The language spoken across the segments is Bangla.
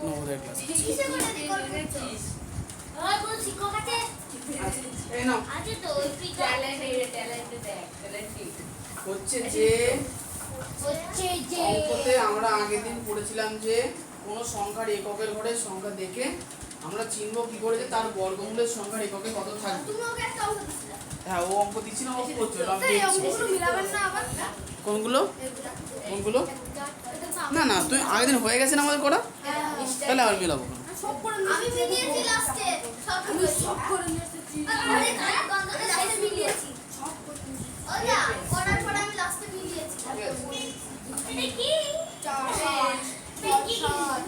নবোদয় ক্লাস। হচ্ছে যে অঙ্কতে আমরা আগের দিন পড়েছিলাম যে কোনো সংখ্যার এককের ঘরের সংখ্যা দেখে আমরা চিনবো কি করে যে তার বর্গমূলের সংখ্যার এককে কত থাকবে। হ্যাঁ, ও অঙ্ক দিচ্ছিল, অঙ্ক করছিল, আমি দেখছি। কোনগুলো কোনগুলো? না না, তুই আগের দিন হয়ে গেছে না আমাদের করা, তাহলে আর মিলাবো না। আমি মিলিয়েছি লাস্টে সব করে নিয়েছি। আরে গন্ধটা লাস্টে মিলিয়েছি সব করে নিয়েছি। ওটা করার পর আমি লাস্টে মিলিয়েছি। এটা কি 4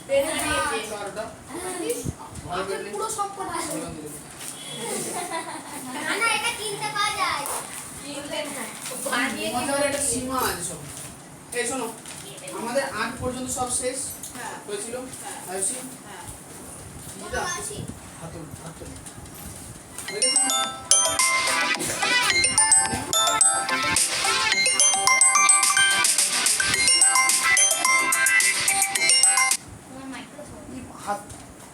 বের দিয়েছি 4টা ভালো করে পুরো সব করে না না, এটা কিনতে পাওয়া যায়, কিনতে না বানিয়ে মজার একটা সীমা আছে সব। এই শোনো, আমাদের 8 পর্যন্ত সব শেষ হয়েছিল। আয়ুষী বলো আসি হাতুল হাতুল হাত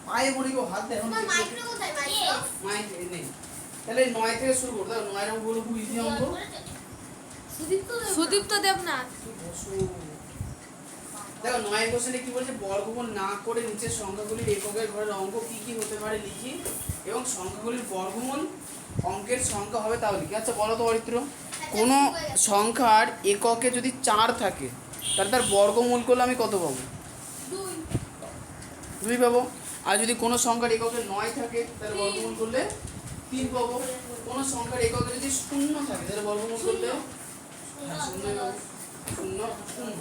পায়ে বলি গো, হাত দেখো তোমার মাইক্রো কোথায়? মাইক্রো নেই। তাহলে 9 থেকে শুরু করতে হবে। 9 এর অঙ্ক হলো খুব ইজি অঙ্ক। সুদীপ্ত দেবনাথ। দেখো 9 এর কোশ্চেনে কি বলছে, বর্গমূল না করে নিচের সংখ্যাগুলির এককের ঘরের অঙ্ক কি কি হতে পারে লিখি এবং সংখ্যাগুলির বর্গমূল অঙ্কের সংখ্যা হবে তাও লিখি। আচ্ছা বলো তো অরিত্র, কোনো সংখ্যার এককে যদি 4 থাকে তাহলে তার বর্গমূল করলে আমি কত পাবো? 2 পাবো। আর যদি কোনো সংখ্যার এককে 9 থাকে তাহলে বর্গমূল করলে 3 পাবো। কোনো সংখ্যার এককে যদি 0 থাকে তাহলে বর্গমূল করলে 0 পাবো। 0 0।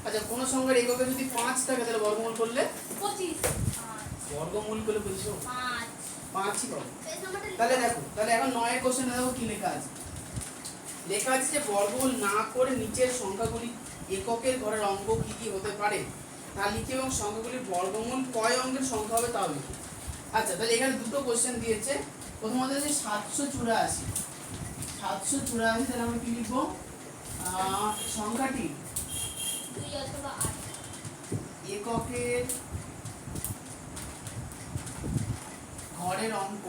আচ্ছা কোনো সংখ্যার এককে যদি 5 থাকে তাহলে বর্গমূল করলে 25। বর্গমূল করলে 5ই পাবো। তাহলে তাহলে দেখো, তাহলে এখন 9 এর কোশ্চেনে দেখো কি লেখা আছে। লেখা আছে যে বর্গমূল না করে নিচের সংখ্যাগুলি এককের ঘরের অঙ্ক কি কি হতে পারে তা লিখি এবং সংখ্যাগুলির বর্গমূল কয় অঙ্কের সংখ্যা হবে তাও লিখি। আচ্ছা তাহলে এখানে দুটো কোশ্চেন দিয়েছে। প্রথমত আছে 784। 784, তাহলে আমরা কি লিখবো? সংখ্যাটি 2 অথবা 8 এককের ঘরের অঙ্ক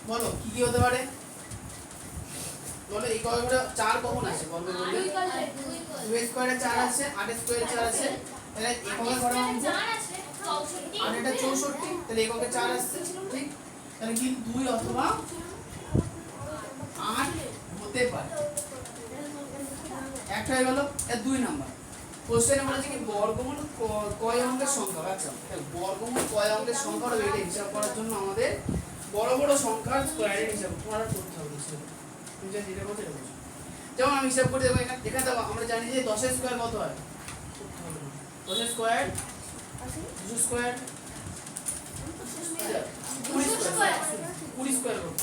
বলো কি কি হতে পারে? বলো এককের ঘরে 4 কখন আসে বর্গ করলে? 2 এর স্কয়ারে 4 আছে, 8 এর স্কয়ারে 4 আছে, তাহলে এককের ঘরের অঙ্ক 4 আছে 64। আর এটা 64, তাহলে এককে 4 আসছে, ঠিক? তাহলে কি 2 অথবা 8 হতে পারে। একটা হয়ে গেল, এর 2 নাম্বার কোশ্চেনে বলেছে কি বর্গমূল কয় অঙ্কের সংখ্যা। আচ্ছা বর্গমূল কয় অঙ্কের সংখ্যা হবে এটা হিসাব করার জন্য আমাদের বড় বড় সংখ্যার স্কয়ারের হিসাব তোমার করতে হবে। তুমি যা যেটা করতে হবে, যেমন আমি হিসাব করে দেবো। এখানে দেখো আমরা জানি যে 10 এর স্কয়ার কত হয়? 10 এর স্কয়ার 2 স্কয়ার 20 স্কয়ার 20 স্কয়ার কত?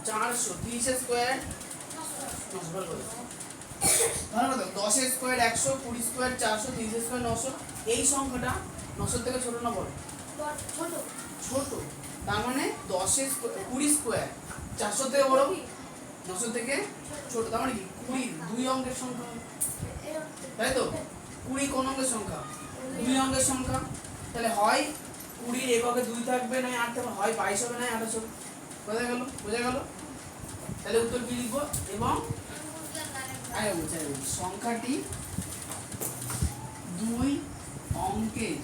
400। 30 এর স্কয়ার 10 এর স্কয়ার 100, 20 স্কয়ার 400, 30 এর স্কয়ার 900। এই সংখ্যাটা 900 থেকে ছোট না বড়? ছোট। ছোট। তার মানে 10 এর 20 স্কয়ার 400 থেকে বড়, 900 থেকে ছোট। তার মানে কি 20 2 অঙ্কের সংখ্যা, তাই তো? 20 কোন অঙ্কের সংখ্যা? 2 অঙ্কের সংখ্যা। তাহলে হয় 20 এর এককে 2 থাকবে, নয় 8 থাকবে, হয় 22 হবে, নয় 28 হবে। বোঝা গেল? বোঝা গেল? তাহলে উত্তর কি লিখবো? এবং আরে বুঝা গেল, সংখ্যাটি 2 অঙ্কের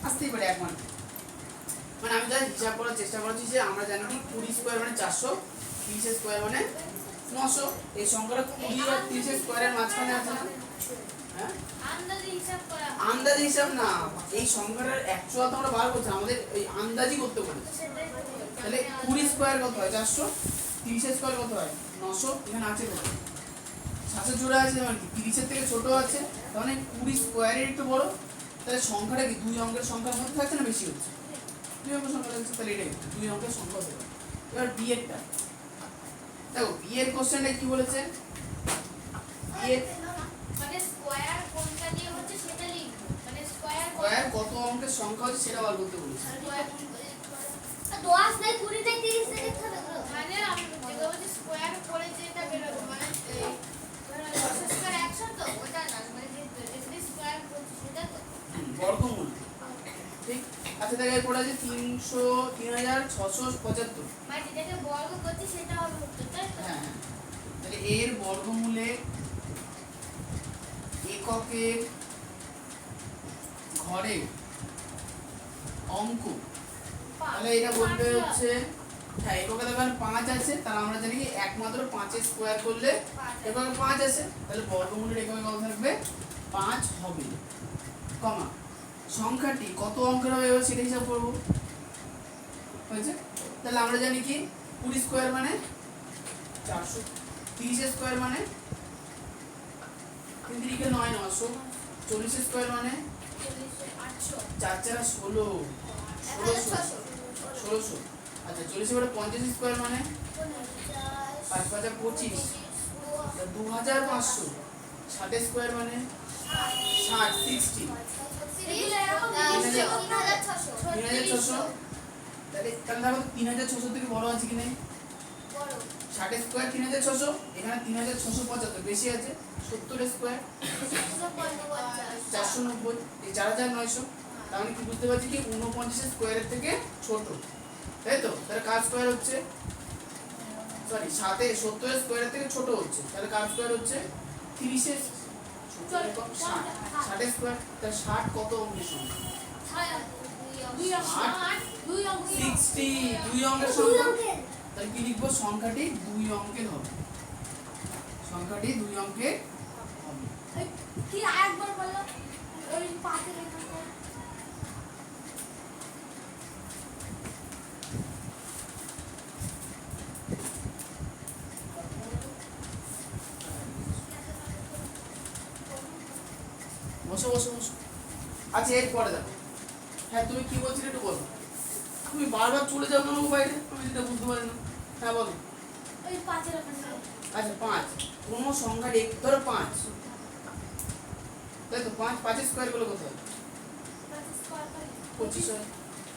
আসতেই পারে এক মানে আমি যা হিসাব করার চেষ্টা করছি যে আমরা জানি কি 20 স্কয়ার মানে 400, 30 স্কয়ার মানে 900। এই সংখ্যাটা 20 আর 30 স্কয়ারের মাঝখানে আছে না? হ্যাঁ আন্দাজি হিসাব না, এই সংখ্যাটার অ্যাকচুয়াল তো আমরা বার করছি, আমাদের এই আন্দাজি করতে বলেছে। তাহলে 20 স্কয়ার কত হয়? 400। 30 স্কয়ার কত হয়? 900। এখানে আছে কত? 784 আছে, মানে কি 30 এর থেকে ছোট আছে, তার মানে 20 স্কয়ারের একটু বড়। তাহলে সংখ্যাটা কি 2 অঙ্কের সংখ্যার মধ্যে থাকছে না বেশি হচ্ছে? 2 অঙ্কের সংখ্যা থাকছে, তাহলে এটাই 2 অঙ্কের সংখ্যা হতে পারে। এবার বি এরটা দেখো, বি এর কোশ্চেনটা কি বলেছে? বি এর মানে স্কয়ার কোনটা দিয়ে হচ্ছে সেটা লিখবো, মানে স্কয়ার কত অঙ্কের সংখ্যা হচ্ছে সেটা বার করতে বলেছে। দোয়া এরপর আছে 3675। মানে যেটাকে বর্গ করছি সেটা হবে উত্তর, তাই তো? হ্যাঁ হ্যাঁ, তাহলে এর বর্গমূলে এককের ঘরের অঙ্ক, তাহলে এটা বলবে হচ্ছে, হ্যাঁ এককে দেখবেন 5 আছে, তাহলে আমরা জানি কি একমাত্র 5 এর স্কয়ার করলে এককে 5 আছে, তাহলে বর্গমূলের এককে কত থাকবে 5 হবে, কমা সংখ্যাটি কত অঙ্কের হবে এবার সেটা হিসাব করব, হয়েছে? তাহলে আমরা জানি কি 20 স্কয়ার মানে 400, 30 এর স্কয়ার মানে 3 3 9 900, 40 এর স্কয়ার মানে 4 4 16 1600, আচ্ছা 40 এর 50 স্কয়ার মানে 5 5 25, 2500, 60 এর স্কয়ার মানে 60 60, 3600, তাহলে দেখো 3600 থেকে বড় আছে কি নেই? 60 এর স্কয়ার 3600, এখানে 3675 বেশি আছে, 70 এর স্কয়ার 490, এই 4900, তার মানে কি বুঝতে পারছি কি 49 এর স্কয়ারের থেকে ছোট, তাই তো? তাহলে কার স্কয়ার হচ্ছে, সরি 7 70 এর স্কয়ারের থেকে ছোট হচ্ছে, তাহলে কার স্কয়ার হচ্ছে 30 এর 60 এর স্কয়ার, তাহলে 60 কত অঙ্কের সংখ্যা? 60, 2 অঙ্কের সংখ্যা, তাহলে কি লিখবো? সংখ্যাটি 2 অঙ্কের হবে, সংখ্যাটি 2 অঙ্কের হবে। কি আরেকবার বলো ওই পাতে লেখা বসো বসো বসো, আচ্ছা এরপরে দেখো, হ্যাঁ তুমি কি বলছিলে একটু বলো, তুমি বারবার চলে যাও কেন বাইরে, আমি যেটা বুঝতে পারি না, হ্যাঁ বলো। ওই পাতের ওখানে আচ্ছা 5, কোন সংখ্যার এক ধরো 5, তাই তো? 5 5 স্কয়ার করলে কত হয়? 25 হয়,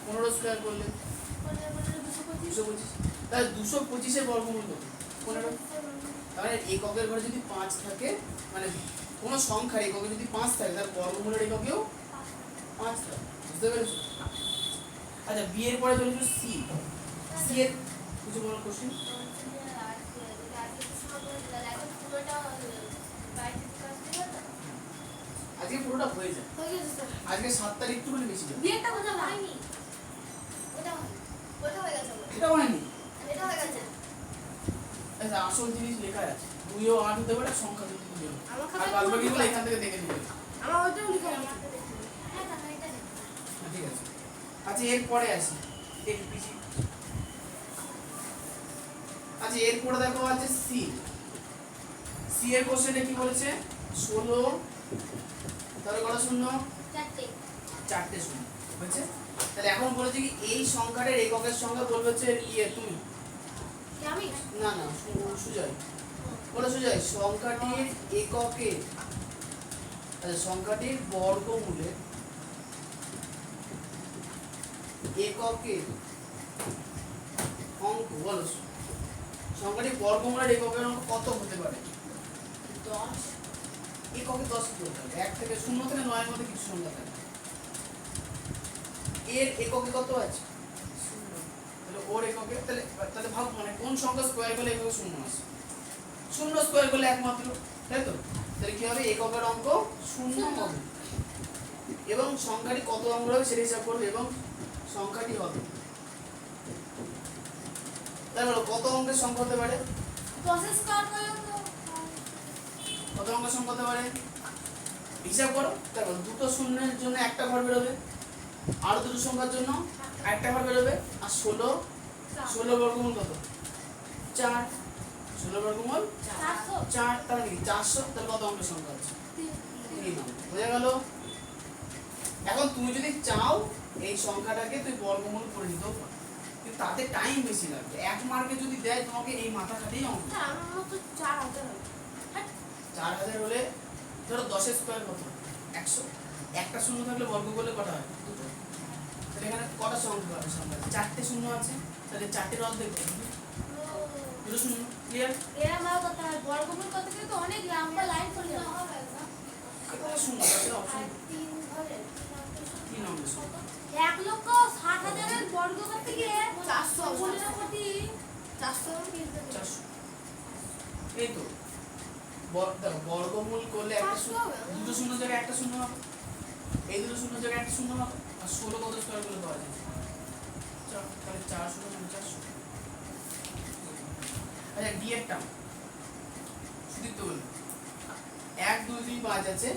15 স্কয়ার করলে 225, তাহলে 225 এর বর্গমূল কত? 15। তাহলে এককের ঘরে যদি 5 থাকে, মানে কোন সংখ্যার এককে যদি 5 থাকে, তার বর্গমূলের এককেও 5 থাকে, বুঝতে পেরেছো? আচ্ছা বি এর পরে চলে যাবে সি, সি এর কিছু বড় কোশ্চেন। আজকে পুরোটা হয়ে যায়, আজকে 7 তারিখ একটু বেশি যাবে, বিয়েটা কথা হয়নি, ওটা হয়ে গেছে, এটা হয়নি। এটা হয়ে গেছে। আচ্ছা আসল জিনিস লেখা আছে, 2 ও 8 হতে পারে, সংখ্যা দুটো দিতে হবে, আমার আর খাতা বাদবাকিগুলো এখান থেকে দেখে নিবে। আমার ওইটাও লিখে আছে। হ্যাঁ দাদা এটা দেখো। হ্যাঁ, ঠিক আছে। আচ্ছা এর পরে আসি, এই পিছি, আচ্ছা এরপরে দেখো আছে সি, সি এর কোশ্চেনে কি বলেছে? 16, তাহলে কত শূন্য? চারটে শূন্য, বুঝছে? তাহলে এখন বলেছে কি এই সংখ্যাটার এককের সংখ্যা বলবে হচ্ছে তুমি, কি আমি? না না সুজয় বলে, সুজয় সংখ্যাটির এককে, আচ্ছা সংখ্যাটির বর্গমূলে এককে অঙ্ক বলো, সংখ্যাটির বর্গমূলের এককের অঙ্ক কত হতে পারে? 10, এককে 10 কি হতে হবে? 1 থেকে 0 থেকে 9 এর মধ্যে কিছু সংখ্যা থাকে, এর এককে কত আছে? 0, তাহলে ওর এককে, তাহলে তাহলে ভাব মানে কোন সংখ্যা স্কয়ার করলে এককে 0 আসে? 0 স্কয়ার করলে একমাত্র, তাই তো? তাহলে কি হবে? এককের অঙ্ক 0 হবে, এবং সংখ্যাটি কত অঙ্ক হবে সেটা হিসাব করবে, এবং সংখ্যাটি হবে, তাই বলো কত অঙ্কের সংখ্যা হতে পারে? 10 স্কয়ার করলে তো কত অঙ্কের সংখ্যা হতে পারে হিসাব করো, দেখো দুটো শূন্যের জন্য একটা ঘর বেরোবে, আর দুটো সংখ্যার জন্য আরেকটা ঘর বেরোবে, আর 16 বর্গমূল কত? 4, 16 বর্গমূল 4, তাহলে কি 400, তাহলে কত অঙ্কের সংখ্যা আছে? 3 অঙ্ক, বোঝা গেল? এখন তুমি যদি চাও এই সংখ্যাটাকে তুই বর্গমূল করে দিতেও পারো, কিন্তু তাতে টাইম বেশি লাগবে, 1 মার্কে যদি দেয় তোমাকে এই মাথা খাটিয়ে অঙ্ক, আমার মত 4000 হবে। 4000 হলে ধরো 10 এর স্কয়ার কত? 100, একটা শূন্য থাকলে বর্গ করলে কটা হয়? দুটো, তাহলে এখানে কটা সংখ্যা হবে? সংখ্যা 4টে শূন্য আছে, তাহলে 4টের অর্ধেক কত? দুটো শূন্য, ক্লিয়ার? এরা মার কথা বর্গমূল করতে গেলে তো অনেক লম্বা লাইন পড়ে যাবে। এখানে শূন্য আছে, অপশন 3 ধরে 3 নম্বর শূন্য, 1,60,000 বর্গ করতে গিয়ে 400 কোটি 400 এই তো দেখো বর্গমূল করলে একটা দুটো শূন্য জায়গায় একটা শূন্য হবে, এই দুটো শূন্য জায়গায় একটা শূন্য হবে, আর 16 কত স্কয়ার করলে পাওয়া যায়? তাহলে 400 400। আচ্ছা ডি এর টার্ম সুদীপ্ত বলুন 1 2 3 5 আছে,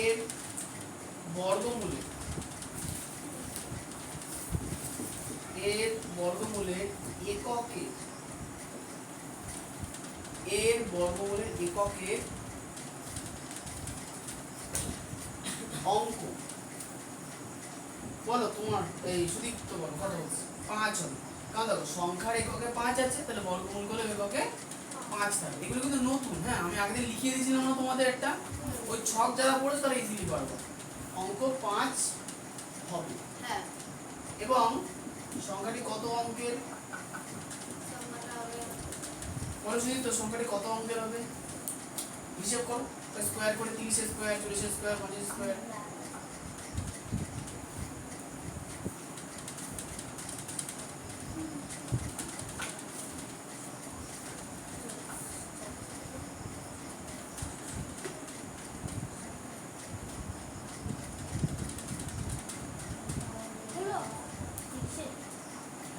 এর বর্গমূলে এককে এর বর্গমূলের এককের অঙ্ক বলো তোমার এই সুদীপ্ত বলো কত বলছে? 5 হবে। কারণ দেখো সংখ্যার এককে 5 আছে, তাহলে বর্গমূল করলে এককে 5 থাকবে। এগুলো কিন্তু নতুন, হ্যাঁ আমি আগের দিন লিখিয়ে দিয়েছিলাম না তোমাদের একটা, ওই ছক যারা পড়েছে তারা ইজিলি পারবে। অঙ্ক 5 হবে। হ্যাঁ এবং সংখ্যাটি কত অঙ্কের? বলো সুদীপ্ত সংখ্যাটি কত অঙ্কের হবে? হিসাব করো, স্কয়ার করে 30 এর স্কয়ার 40 এর স্কয়ার 50 এর স্কয়ার।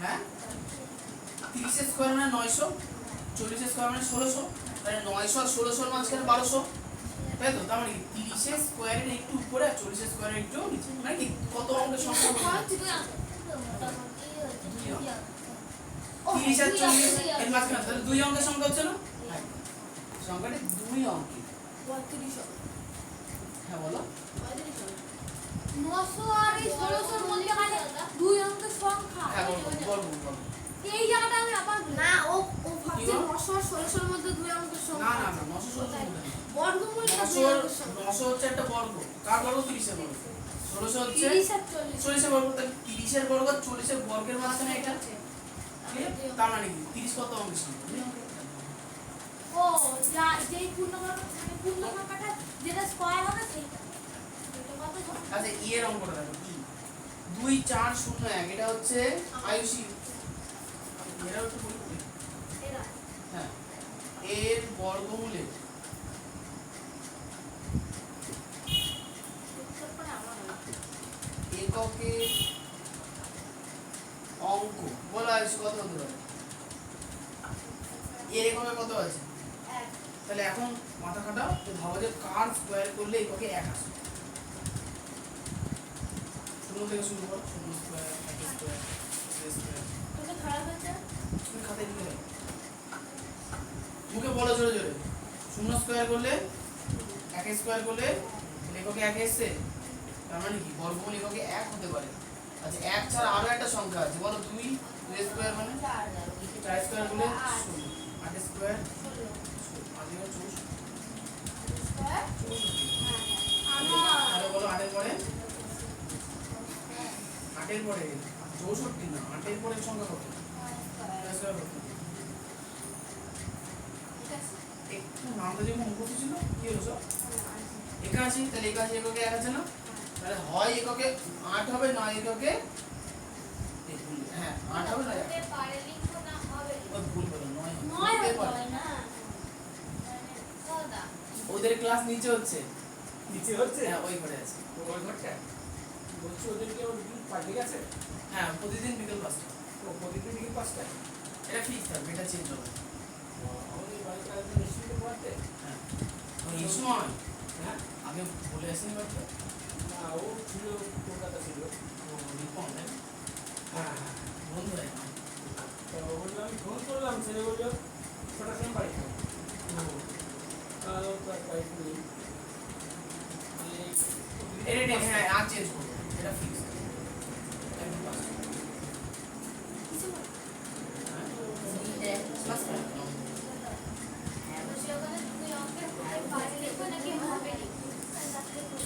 হ্যাঁ 30 এর স্কয়ার মানে 900, 40 এর স্কয়ার মানে 1600, তাহলে 900 আর 1600 এর মাঝখানে 1200, তাই তো? তার মানে কি 30 এর স্কয়ারের একটু উপরে আর 40 এর স্কয়ারের একটু নিচে, মানে কি কত অঙ্কের সংখ্যা হবে? 30 আর 40 এর মাঝখানে, তাহলে দুই অঙ্কের সংখ্যা হচ্ছে না? হ্যাঁ সংখ্যাটি দুই অঙ্কের। 32 হবে। হ্যাঁ বলো 900 আর 1600 এর মধ্যখানে দুই অঙ্কের সংখ্যা। হ্যাঁ বলো এই জায়গাটা আমি আবার না ও ভাবছে 900 আর 1600 এর মধ্যে দুই অঙ্কের না সংখ্যা। না না 900 1600 বর্গমূলটা দুই অঙ্কের সংখ্যা। 900 হচ্ছে একটা বর্গ, কার বর্গ? 30 এর বর্গ। 1600 হচ্ছে 30 আর 40 40 এর বর্গ, তাহলে 30 এর বর্গ আর 40 এর বর্গের মাঝখানে এটা তার মানে কি 30 কত অঙ্কের সংখ্যা? দুই অঙ্কের। ও যা যেই পূর্ণবর্গ মানে পূর্ণ সংখ্যাটা যেটা স্কয়ার হবে সেইটা। এটা কত সংখ্যা? আচ্ছা ই এর অঙ্কটা দেখো ই 2 4 0 1 এটা হচ্ছে আয়ুষী, এরা একটু বলি এরা হ্যাঁ এর বর্গমূলে উত্তর করে আমার এককে অঙ্ক বলো আয়ুষী কত হতে পারে? এর এককে কত আছে? এক তাহলে এখন মাথা খাটাও, তো ভাবো যে কার স্কয়ার করলে এককে 1 আসে। শূন্য থেকে শুরু করো, শূন্য স্কয়ার 1 স্কয়ার 2 স্কয়ার। তোকে খারাপ হয়েছে তুমি খাতায় লিখে দাও, মুখে বলো জোরে জোরে। শূন্য স্কয়ার করলে 1 স্কয়ার করলে এককে 1 এসছে, তার মানে কি বর্গমূল এককে 1 হতে পারে। আচ্ছা 1 ছাড়া আরো একটা সংখ্যা আছে, বলো 2 স্কয়ার মানে 4 স্কয়ার করলে 16, 8 স্কয়ার 8 এর 64, স্কয়ার 64। তাহলে বলো 8 এর পরে 8 এর পরে 64 না 8 এর পরে সংখ্যা কত? 4 স্কয়ার কত? একটু নামটা যেমন মুখস্থ ছিল কি হলো সব 81, তাহলে 81 এককে 1 আছে না? তাহলে হয় এককে 8 হবে না এককে হ্যাঁ 8 হবে না হতে পারে লিখো না হবে ওই ভুল বলো 9 নয় হতে হতে পারে। হয় না দাদা ওদের ক্লাস নিচে হচ্ছে, নিচে হচ্ছে হ্যাঁ ওই ঘরে আছে। ওই ঘরটা বলছি ওদেরকে ওর দিন পাঠিয়ে গেছে হ্যাঁ প্রতিদিন বিকেল 5টা, ও প্রতিদিন দিকে 5টায় এটা ফিক্স থাকবে, এটা চেঞ্জ হবে। আমাদের বাড়িতে একজন নিশ্চিত পড়াতে হ্যাঁ তো এই সময় হ্যাঁ আগে বলে আসেনি বাড়িতে না ও ছিল কলকাতা ছিল রিপন হ্যাঁ বন্ধু হয় না। তো বললাম আমি ফোন করলাম ছেলে বললো 6টার সময় বাড়ি যাবো বাড়িতে নেই এটা হ্যাঁ আর চেঞ্জ করবো, এটা ফিক্স একদম 5টা।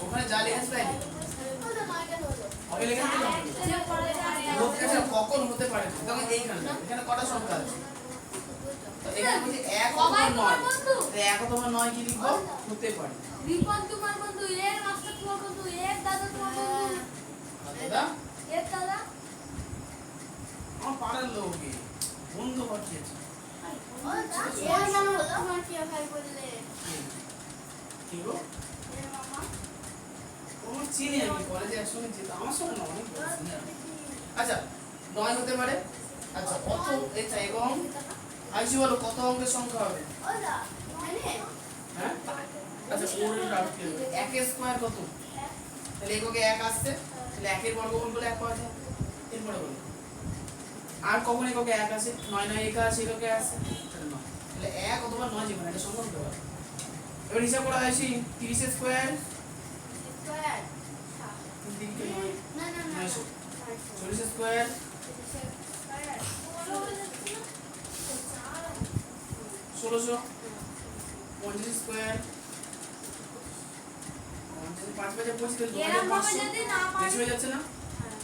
ওখানে যা লেখা আছে তাই লিখো। হবে লেখা আছে তো? কখন হতে পারে? তখন এইখানে এখানে কটা সংখ্যা আছে? তো এখানে বলছি 1 অথবা 9, তো 1 অথবা 9 কি লিখবো? হতে পারে। রিপন তোমার বন্ধু এর মাস্টার তোমার বন্ধু এর দাদা তোমার দাদা এর দাদা আমার পাড়ার লোকে বন্ধু পাঠিয়েছে এর মামা তোমার কি ভাই বললে কি গো এর মামা আমার চিনি আমি কলেজে একসঙ্গে যেতাম আমার সঙ্গে না অনেক বড় senior। আচ্ছা 9 হতে পারে আচ্ছা কত এটা এবং আইসি বলো কত অঙ্কের সংখ্যা হবে ওরা মানে হ্যাঁ আচ্ছা ওর ডাউট কি হবে 1 এর স্কয়ার কত তাহলে এককে 1 আসছে তাহলে 1 এর বর্গমূল বলে 1 পাওয়া যায় এরপরে বলো আর কখন এককে 1 আসে 9 9 1 আসে এককে আসে তাহলে 9 তাহলে 1 অথবা 9 যেকোনো একটা সংখ্যা হতে পারে এবার হিসাব করা আসি 30 এর স্কয়ার স্কয়ার 3 3 কে 9 না না না 900 40 এর স্কয়ার 1600 50 স্কয়ার 50 5 বাজে 25 তাহলে এরকম ভাবে 2500 যদি না বেশি হয়ে যাচ্ছে না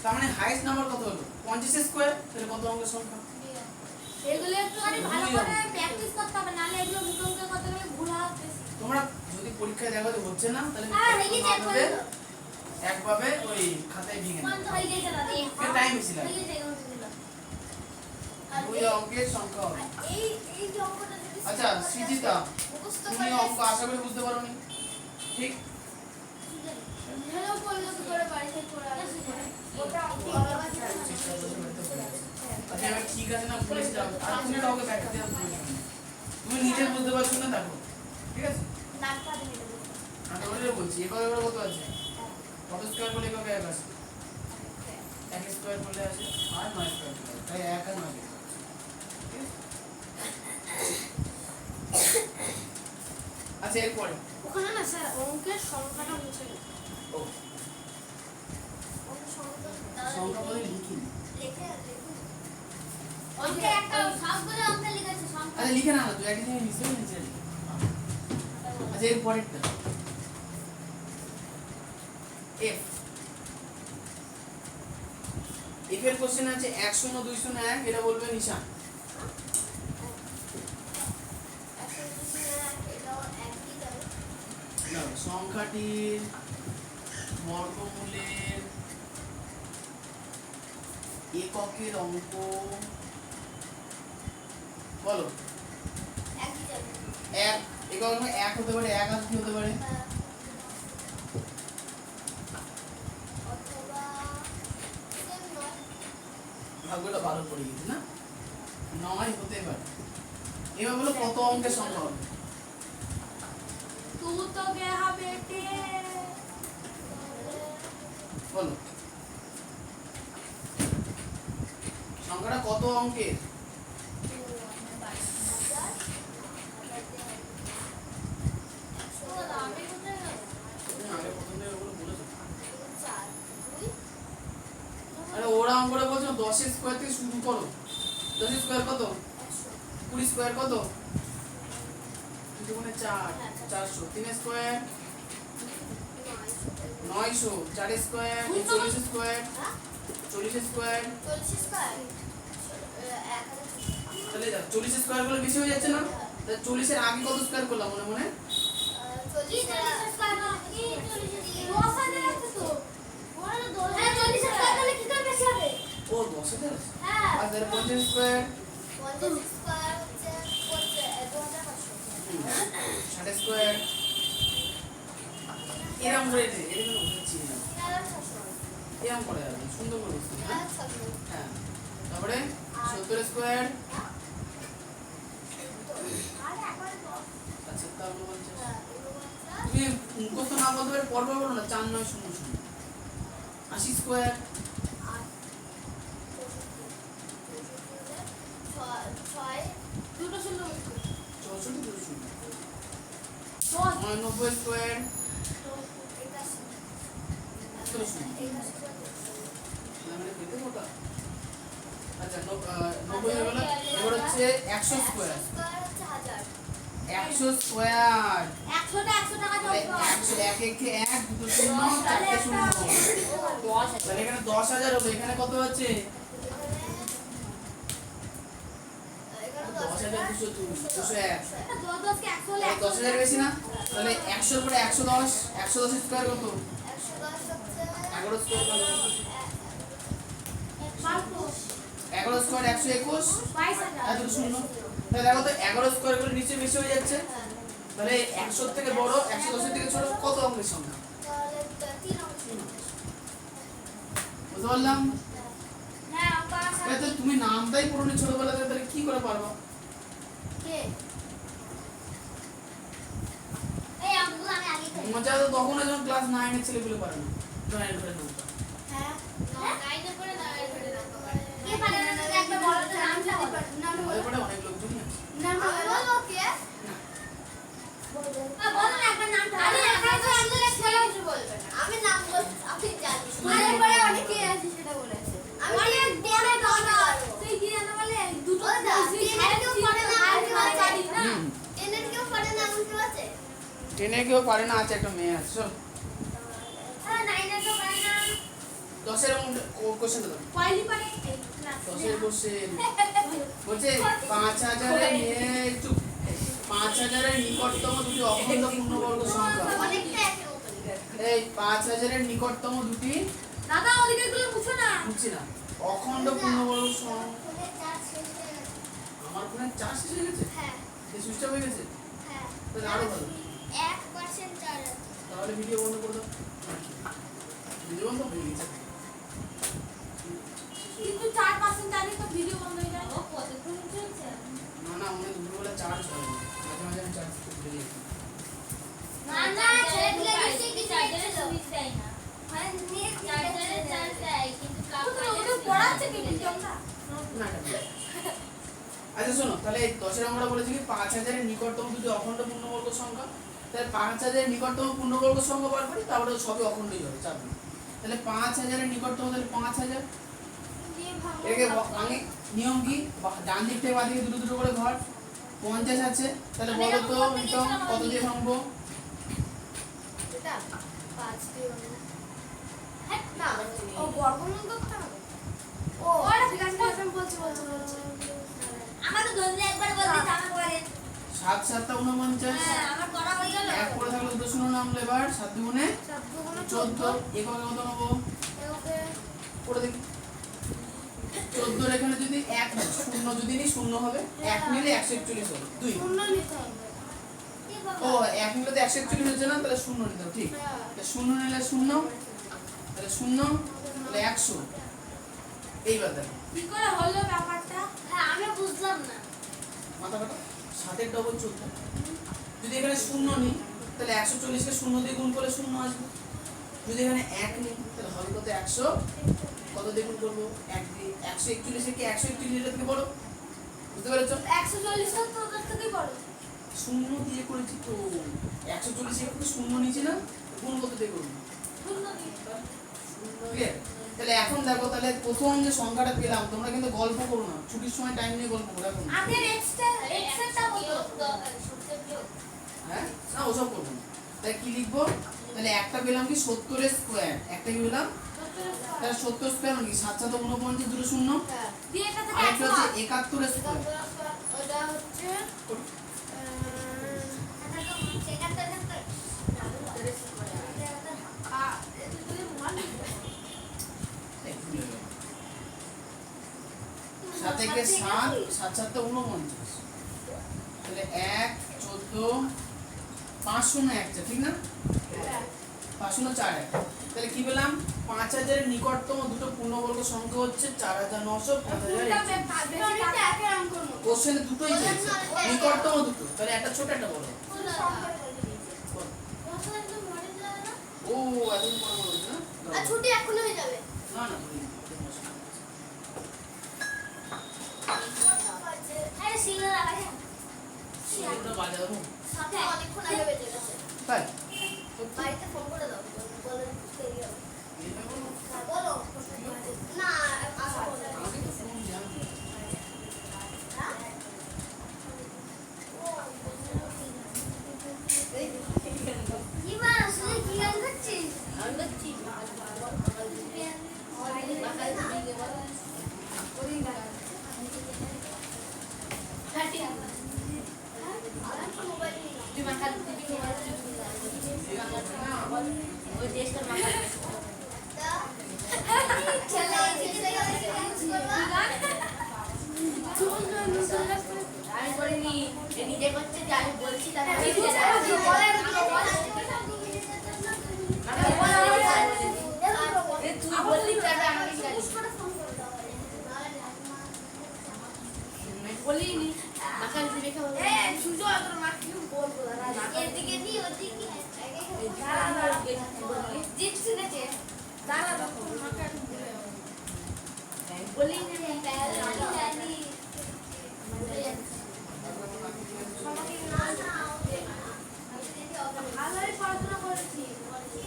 তার মানে হাইয়েস্ট নাম্বার কত হলো 50 স্কয়ার তাহলে কত অঙ্কের সংখ্যা এগুলো একটুখানি ভালো করে প্র্যাকটিস করতে হবে নাহলে এগুলো মুখে মুখে করতে গেলে ভুল হবে বেশি তোমরা যদি পরীক্ষায় দেখো যে হচ্ছে না তাহলে হ্যাঁ হয়ে গেছে ভাবে একভাবে ওই খাতায় ভেঙে কোন তো হয়ে গেছে দাদা এর টাইম বেশি লাগে হয়ে গেছে আর ওই অঙ্কের সংখ্যা হবে এই এই যে অঙ্কটা যদি আচ্ছা সৃজিতা মুখস্থ তুমি করে অঙ্ক আশা করি বুঝতে পারোনি ঠিক হেলো বললো তো করে বাড়ি থেকে করে আসি ওটা চেষ্টা করে দেখতে পারো। আচ্ছা আমি ঠিক আছে না বলেছি যাও আর তুমি কাউকে ব্যাখ্যা দেওয়ার প্রয়োজন নেই। তুমি নিজে বুঝতে পারছো না দেখো ঠিক আছে নাক পাতে মেরে আমি তোমাদের বলছি এবার এবার কত আছে কত স্কয়ার করলে কত এক আছে এক স্কয়ার করলে আছে আর 9 স্কয়ার করলে আছে। তাই এক আর 9 ঠিক আছে? আচ্ছা এরপরে ওখানে না স্যার অঙ্কের সংখ্যাটা মুছে গেছে ও সংখ্যা বলে লিখিনি অঙ্কে একটা সবগুলো অঙ্কে লিখেছে সংখ্যা আচ্ছা লিখে না না তুই একই জিনিস নিচে নিচে লিখ আচ্ছা এর পরেরটা এফ এফ এর কোশ্চেন আছে 1 0 2 0 1 এটা বলবে নিশান না সংখ্যাটির বর্গমূলের এককের অঙ্ক বলো এক একক অঙ্ক 1 হতে পারে 1 আর কি হতে পারে ভাগ্যটা ভালো করে গেছে না 9 হতে পারে এবার বলো কত অঙ্কের সংখ্যা হবে तू तो गया बेटे বলো সংখ্যাটা কত অঙ্কের আগে প্রথম থেকে ওগুলো বলেছো আরে ওরা অঙ্কটা বলছো 10 এর স্কয়ার থেকে শুরু করো 10 এর স্কয়ার কত 20 স্কয়ার কত 2 4 400 3 স্কয়ার 900 4 স্কয়ার 40 স্কয়ার 40 স্কয়ার তাহলে 40 স্কয়ার করলে বেশি হয়ে যাচ্ছে না তাহলে 40 এর আগে কত স্কয়ার করলাম মনে মনে ও 10,000 আছে আর তাহলে 50 স্কয়ার 60 স্কয়ার এরকম করে দে এরকম বুঝছি না এরকম করে যাবে সুন্দর করে বুঝছি হ্যাঁ হ্যাঁ তারপরে 70 স্কয়ার আচ্ছা তারপরে বলছে তুমি মুখস্থ না বলতে পারে পর্ব বলো না 4 9 0 0 80 স্কয়ার দুটো শূন্য 64 2 0 90 স্কয়ার মানে পেতে মোটা আচ্ছা 90 হয়ে গেল এবার হচ্ছে 100 স্কয়ার 100 স্কয়ার 100 টাকা তাহলে 100 এক একে 1 দুটো শূন্য চারটে শূন্য তাহলে এখানে 10,000 হবে এখানে কত আছে 10,201 10,000 বেশি না তাহলে 100 এর পরে 110 110 স্কয়ার কত 11 স্কয়ার কত স্কোয়ার 121 22,000 আর দুটো শূন্য। তাহলে দেখো তো 11 স্কোয়ার করে নিশ্চয়ই বেশি হয়ে যাচ্ছে। তাহলে 100 থেকে বড় 110 এর থেকে ছোট কত অঙ্কের সংখ্যা? তাহলে 3 অঙ্ক। বুঝতে পারলাম? হ্যাঁ অঙ্ক আসা তাহলে তো তুমি নামটাই পড়নি ছোটবেলাতে, তাহলে কি করে পারবা? কে এই অঙ্কগুলো আমি আগে করি। মজা তো তখন যখন ক্লাস 9 এর ছেলেগুলো পারে না। 9 এর নামটা। হ্যাঁ 9 এর পরে 9 এর পরে নাম পারে। কে পারে না একটা বড় নামটা বলো। আমাদের পরে অনেক লোকজনই আছে। নামটা বলো কে? বলো না একবার নামটা। আরে এখন তো আমাদের ছেলে কিছু বলবে না। আমি নাম বল আপনি জানি। আরে পরে অনেকে আছে সেটা বলেছে। আমি অনেক বড় কথা। তুই কি জানো বলে দুটো কেউ পারে না আর কেউ জানি না। এনের কেউ পারে না এমন কেউ আছে? 10 এ কেউ পারে না, আছে একটা মেয়ে আছে। চল হ্যাঁ 9 এর কেউ পারে না। 10 এর কোশ্চেনটা দাও। কয়লি পারে? 10 এর কোশ্চেন বলছে 5000 এর চুপ 5000 এর নিকটতম দুটি অখণ্ড পূর্ণবর্গ সংখ্যা। অনেকটা একই মতো। এই 5000 এর নিকটতম দুটি দাদা ওদিকে গুলো মুছো না। বুঝছি না অখণ্ড পূর্ণবর্গ সংখ্যা। আমার ফোনে চার্জ শেষ হয়ে গেছে, হ্যাঁ এই সুইচ অফ হয়ে গেছে, হ্যাঁ তাহলে আরো ভালো। 1% চার্জ আছে। তাহলে ভিডিও বন্ধ করে দাও। ভিডিও বন্ধ হয়ে গেছে। কিন্তু 4% চার্জে তো ভিডিও বন্ধ হয়ে যায়। ও কতক্ষণ চলছে? না না অনেক দুপুরবেলা চার্জ হয় না, মাঝে মাঝে আমি চার্জ করতে বেরিয়ে যাই। না না ছেলেগুলো বেশি কি চার্জারে সুইচ দেয় না। মানে নিয়ে চার্জারে চার্জ দেয় কিন্তু ওটা পড়াচ্ছে কি ভিডিওটা? না এটা ভুল। আচ্ছা শোনো, তাহলে 10 এর আমরা বলেছি কি 5000 এর নিকটতম দুটি অখণ্ড পূর্ণবর্গ সংখ্যা। তাহলে 5000 এর নিকটতম পূর্ণবর্গ সংখ্যা বার করি, তারপরে সবই অখণ্ডই হবে, চাপ নেই। তাহলে 5000 এর নিকটতম তাহলে 5000 দিয়ে ভাঙো। এটাকে ভাঙে। নিয়ম কি? ডান দিক থেকে বাঁ দিকে দুটো দুটো করে ঘর। 50 আছে, তাহলে বলো তো এটা কত দিয়ে ভাঙবো? এটা 5 দিয়ে ভাঙো। হ্যাঁ না ও বর্গমূল করতে হবে। ও ঠিক আছে আমি বলছি। আমাকে ধরলে একবার বলতে জানা পড়ে। 7 7 টা 49। হ্যাঁ আমার করা হয়ে গেল। এক করে থাকলে দুটো শূন্য নামলে এবার 7 দুগুণে 14। একক কত নেবো? করে দেখি। 14 এখানে যদি 1 শূন্য যদি নি শূন্য হবে, 1 নিলে 141 হবে। 2 শূন্য নিতে হবে। ও 1 নিলে তো 141 হচ্ছে না, তাহলে শূন্য নিতে হবে, ঠিক। তাহলে শূন্য নিলে শূন্য, তাহলে শূন্য, তাহলে 100। এইবার দেখো কি করে হলো ব্যাপারটা? হ্যাঁ আমি বুঝলাম না। মাথা কাটা 7 এর ডবল 14। যদি এখানে শূন্য নিই তাহলে 140 কে শূন্য দিয়ে গুণ করলে শূন্য আসবে। যদি এখানে 1 নিই তাহলে হবে কত? 100 কত দিয়ে গুণ করব? 1 দিয়ে। 141 এর কি 141 এর থেকে বড়? বুঝতে পেরেছো? 140 তো ওটার থেকেই বড়। শূন্য দিয়ে করেছি তো 140 এর থেকে শূন্য নিচে না, গুণ কত দিয়ে করব? শূন্য দিয়ে। ক্লিয়ার? তাহলে এখন দেখো, তাহলে প্রথম যে সংখ্যাটা পেলাম, তোমরা কিন্তু গল্প করো না, ছুটির সময় টাইম নিয়ে গল্প করো এখন। আগের এক্সটা বলো। হ্যাঁ না ওসব করবো না। তাই কি লিখবো? তাহলে একটা পেলাম কি 70 এর স্কয়ার, একটা কি পেলাম? তাহলে 70 স্কয়ার মানে কি 7 7 49 দুটো শূন্য। দিয়ে এটা থেকে আরেকটা হচ্ছে 71 এর স্কয়ার। ওটা হচ্ছে সাত একে 7, 7 7 49। তাহলে 1 14 5 0 1, ঠিক না? 5 0 4 1। তাহলে কি পেলাম? 5000 এর নিকটতম দুটো পূর্ণবর্গ সংখ্যা হচ্ছে 4900 5000। কোশ্চেনে দুটোই দিয়েছে, নিকটতম দুটো। তাহলে একটা ছোট একটা বড়। ও এতদিন পর মনে হচ্ছে না? ছুটি এখনো হয়ে যাবে। না না ধরি না। আরে সিগন্যাল আগে সেটা বাজাবো। সাথে অনেকক্ষণ আগে বেজে গেছে। তাই বাড়িতে ফোন করে দাও বলে দেরি হবে। এটা বলো। বলো না আসো বলো। আমাকে তো ফোন জানো। কি মা আসলে কি গান করছিস? আমি দেখছি মোবাইল নিজে করছে যে আমি বলছি তাহলে তুই বললি তাহলে আমাকে বলিনি মাখান দিবে খাবো সুজয় তোর মা কি বলবো এদিকে দি ওদিকে জিতছে গেছে দাঁড়া দেখো মাখান বলিনি জানি ভালোই পড়াশোনা করেছি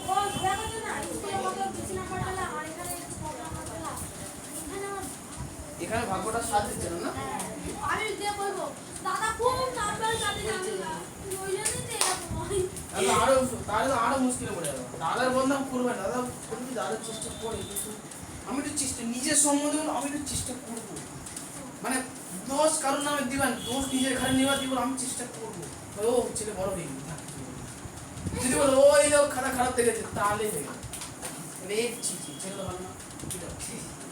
ও দেখো না স্কুলে আমাকে বিছানা পাঠালা আর এখানে প্রোগ্রাম পাঠালা এখানে ভাগ্যটা সাথ দিচ্ছে না আমি দিয়ে বলবো দাদা খুব নাম্বার জানি আমি ওই জন্যই তো এরকম হয় তাহলে আরো মুশকিলে পড়ে যাবে দাদার বদনাম করবে দাদা বলবি দাদার চেষ্টা করে কিন্তু আমি একটু চেষ্টা নিজের সম্বন্ধে আমি একটু চেষ্টা করবো মানে দোষ কারণ নামে দিবেন দোষ নিজের ঘরে নেওয়া দিব আমি চেষ্টা করবো ও ছেলে বড় হয়ে গেছে যদি বলো ওই লোক খাতা খারাপ দেখেছে তাহলে হয়ে গেল রে চিচি ছেলে ভালো না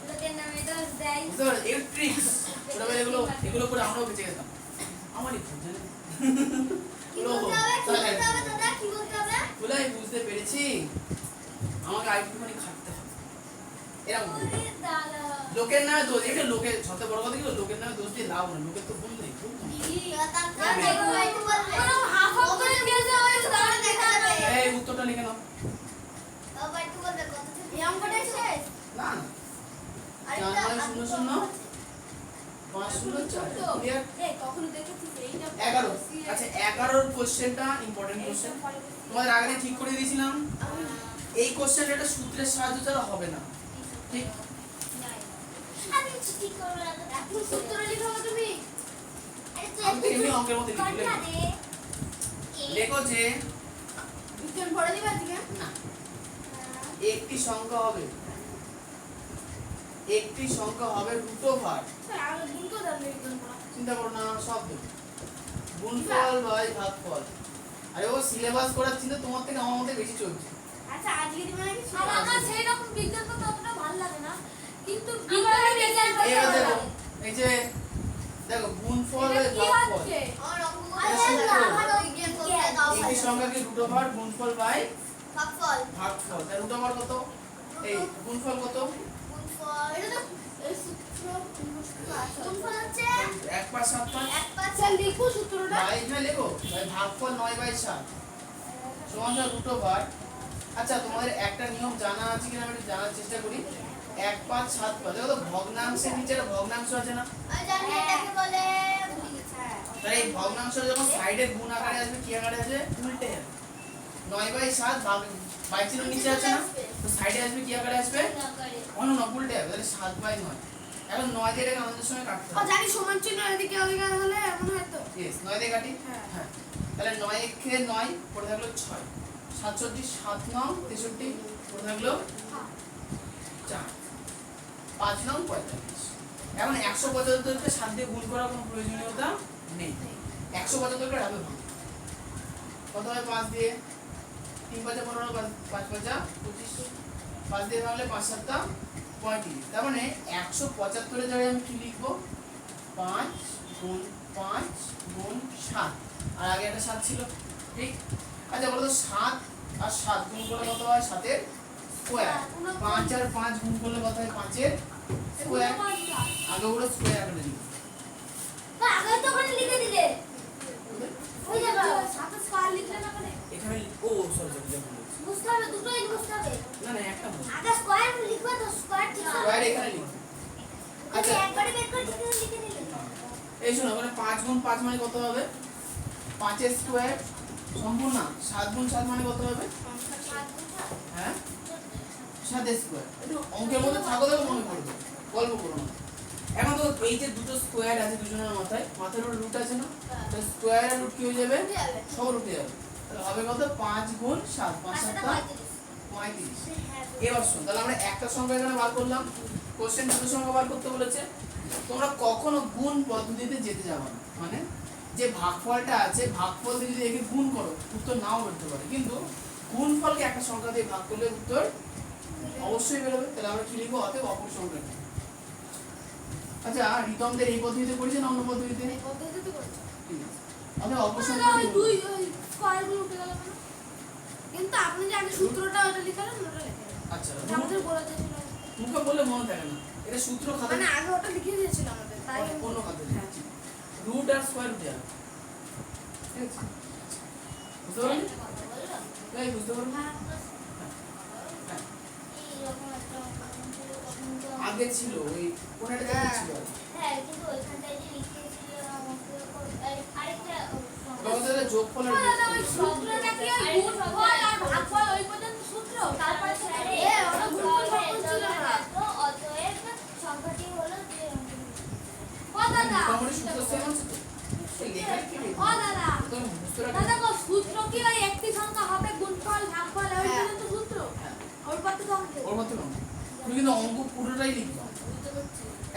লোকের নামে দোষ দেয় বুঝতে পারছো এর ট্রিক্স এগুলো করে আমরাও বেঁচে গেতাম আমারই ভুল জানেন কি বলতে হবে দাদা কি বলতে হবে বলে আমি বুঝতে পেরেছি আমাকে আরেকটুখানি খাটতে হবে এরকম ওরে দাদা লোকের নামে দোষ এটা লোকের সবথেকে বড় কথা কি লোকের নামে দোষ দিয়ে লাভ নেই লোকের তো ভুল নেই ভুল তো নেই। এই উত্তরটা লিখে নাও না না 11 আচ্ছা 11 কোশ্চেনটা ইম্পর্টেন্ট কোশ্চেন তোমাদের আগে ঠিক করে দিয়েছিলাম এই কোশ্চেনটা একটা সূত্রের সাহায্য ছাড়া হবে না ঠিক আমি তো এমনি অঙ্কের মধ্যে লিখে লেখো যে না একটি সংখ্যা হবে রুট ওভার চিন্তা করো না সব দেবো গুণফল বাই ভাগফল আরে ও সিলেবাস করাচ্ছি তো তোমার থেকে আমার মধ্যে বেশি চলছে আচ্ছা আজকে দিন মানে কি আমার সেই রকম বিজ্ঞান তো অতটা ভালো লাগে না কিন্তু বিজ্ঞানের রেজাল্ট এবার দেখো এই যে দেখো গুণফল বাই ভাগফল একটি সংখ্যাকে রুট ওভার গুণফল বাই ভাগফল তার রুট ওভার কত এই গুণফল কত এটা তো এই সূত্র গুণফল হচ্ছে 1 5 7 5 1 5 লিখো সূত্রটা বাই না লেখো ভাই ভাগফল 9 বাই 7 সমান রুট ওভার আচ্ছা তোমাদের একটা নিয়ম জানা আছে কিনা আমি একটু জানার চেষ্টা করি 1 5 7 5 দেখো তো ভগ্নাংশের নিচে একটা ভগ্নাংশ আছে না আমি জানি এটাকে বলে তাহলে এই ভগ্নাংশ যখন সাইডে গুণ আকারে আসবে কি আকারে আসবে উল্টে যাবে 9 বাই 7 ভাগ বাই চিহ্ন নিচে আছে না তো সাইডে আসবে কি আকারে আসবে অন্য উল্টে যাবে তাহলে 7 বাই 9 এখন 9 দিয়ে এটাকে আমাদের সঙ্গে কাটতে ও হবে জানি সমান চিহ্ন এদিকে ওদিকে হলে এমন হয় তো यस 9 দিয়ে কাটি হ্যাঁ তাহলে 9 একে 9 পড়ে থাকলো 6 67 7 9 63 পড়ে থাকলো 4 5 9 45 এখন 175 কে 7 দিয়ে গুণ করার কোনো প্রয়োজনীয়তা নেই 175 কে রাখবে ভাগ কত হয় 5 দিয়ে 3 5 15 5 5 25 5 দিয়ে ভাগলে 5 7 35 তার মানে 175 এর জায়গায় আমি কি লিখব 5 গুণ 5 গুণ 7 আর আগে একটা 7 ছিল ঠিক আচ্ছা বলো তো 7 আর 7 গুণ করলে কত হয় 7 এর স্কয়ার 5 আর 5 গুণ করলে কত হয় 5 এর স্কয়ার আগে ওগুলো স্কয়ার করে দিই আগে তো ওখানে লিখে দিলে ওই যাবে সাথে স্কয়ার লিখলে না করে এখানে ও সরি বুঝতে হবে দুটোই বুঝতে হবে না না একটা বল আগে স্কয়ার লিখবে তো স্কয়ার ঠিক আছে স্কয়ার এখানে লিখ আচ্ছা একবারে বের করে লিখে নিলে এই শোনো মানে 5 গুণ 5 মানে কত হবে 5 এর স্কয়ার সম্পূর্ণ 7 গুণ 7 মানে কত হবে হ্যাঁ 7 এর স্কয়ার একটু অঙ্কের মধ্যে থাকো দেখো মনে পড়বে গল্প করো না এখন তো এই যে দুটো স্কয়ার আছে দুজনের মাথায় মাথার উপর রুট আছে না তো স্কয়ার আর রুট কি হয়ে যাবে সব রুটে যাবে তাহলে হবে কত 5 গুণ 7 5 7 35 এবার শুন তাহলে আমরা একটা সংখ্যা এখানে বার করলাম কোশ্চেন দুটো সংখ্যা বার করতে বলেছে তোমরা কখনো গুণ পদ্ধতিতে যেতে যাবে না মানে যে ভাগফলটা আছে ভাগফল দিয়ে যদি একে গুণ করো উত্তর নাও বেরোতে পারে কিন্তু গুণফলকে একটা সংখ্যা দিয়ে ভাগ করলে উত্তর অবশ্যই বেরোবে তাহলে আমরা কি লিখবো অতএব অপর সংখ্যা আচ্ছা রিতমদের এই পদ্ধতিতে করেছে না অন্য পদ্ধতিতে পদ্ধতিতে করছো ঠিক আছে আমাদের অপর ওই সংখ্যাটি দুই ওই স্কয়ারগুলো উঠে গেল কেন? কিন্তু আপনি যে আগে সূত্রটা ওটা লিখালেন ওটা লিখে দেন। আচ্ছা এটা আমাদের বলে দিয়েছিল। মুখে বললে মনে থাকে না, এটা সূত্র খাতা মানে আগে ওটা লিখে দিয়েছিল আমাদের তাই অন্য খাতা লিখছি। রুট আর স্কয়ার রুট দেওয়া, ঠিক আছে? বুঝতে পারলি? তাই বুঝতে পারলি? হ্যাঁ। আগে ছিল ওই কোন একটা জায়গায় ছিল আগে। হ্যাঁ কিন্তু ওইখানটায় যে লিখেছিল আরেকটা ওটা হচ্ছে যে যোগফল আর বিয়োগফল। সূত্রটা কি ওই গুণফল আর ভাগফল ওই পর্যন্ত সূত্র তারপরে ওটা গুণফল ভাগফল ছিল না তো অতএব সংখ্যাটি হলো যে ও দাদা মোটামুটি সূত্র সেম আছে তো? এই লেখাই কি লেখা? ও দাদা তো বুঝতে রাখি। দাদা গো সূত্র কি ওই একটি সংখ্যা হবে গুণফল ভাগফল ওই পর্যন্ত সূত্র ওই পর থেকে অঙ্ক ওর মতো না। তুমি কিন্তু অঙ্ক পুরোটাই লিখবা।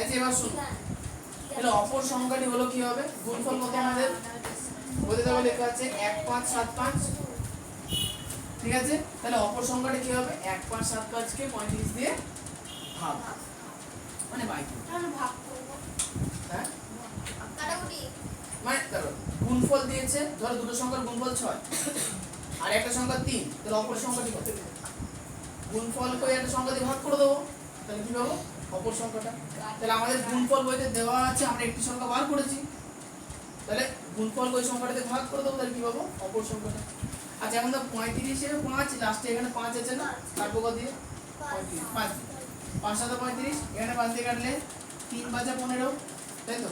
আচ্ছা এবার শুনো। তাহলে অপর সংখ্যাটি হলো কি হবে? গুণফল কত আমাদের? বলতে দেওয়া লেখা আছে 1 5 7 5। ঠিক আছে? তাহলে অপর সংখ্যাটা কি হবে? 1 5 7 5 কে 35 দিয়ে ভাগ। মানে বাই করব। তাহলে ভাগ করব হ্যাঁ? কাটাকুটি মানে ধরো গুণফল দিয়েছে, ধরো দুটো সংখ্যার গুণফল 6 আর একটা সংখ্যা 3, তাহলে অপর সংখ্যাটি কত? গুণফল করে একটা সংখ্যা দিয়ে ভাগ করে দেবো, তাহলে কি পাবো? অপর সংখ্যাটা। তাহলে আমাদের গুণফল বইতে দেওয়া আছে, আমরা একটি সংখ্যা বার করেছি, তাহলে গুণফল ওই সংখ্যাটাতে ভাগ করে দেবো, তাহলে কি পাবো? অপর সংখ্যাটা। আচ্ছা এখন তো 35 এর 5 লাস্টে এখানে 5 আছে না, কাটবো কত দিয়ে? 35 5 5 7 35, এখানে 5 দিয়ে কাটলে 3 5 15, তাই তো?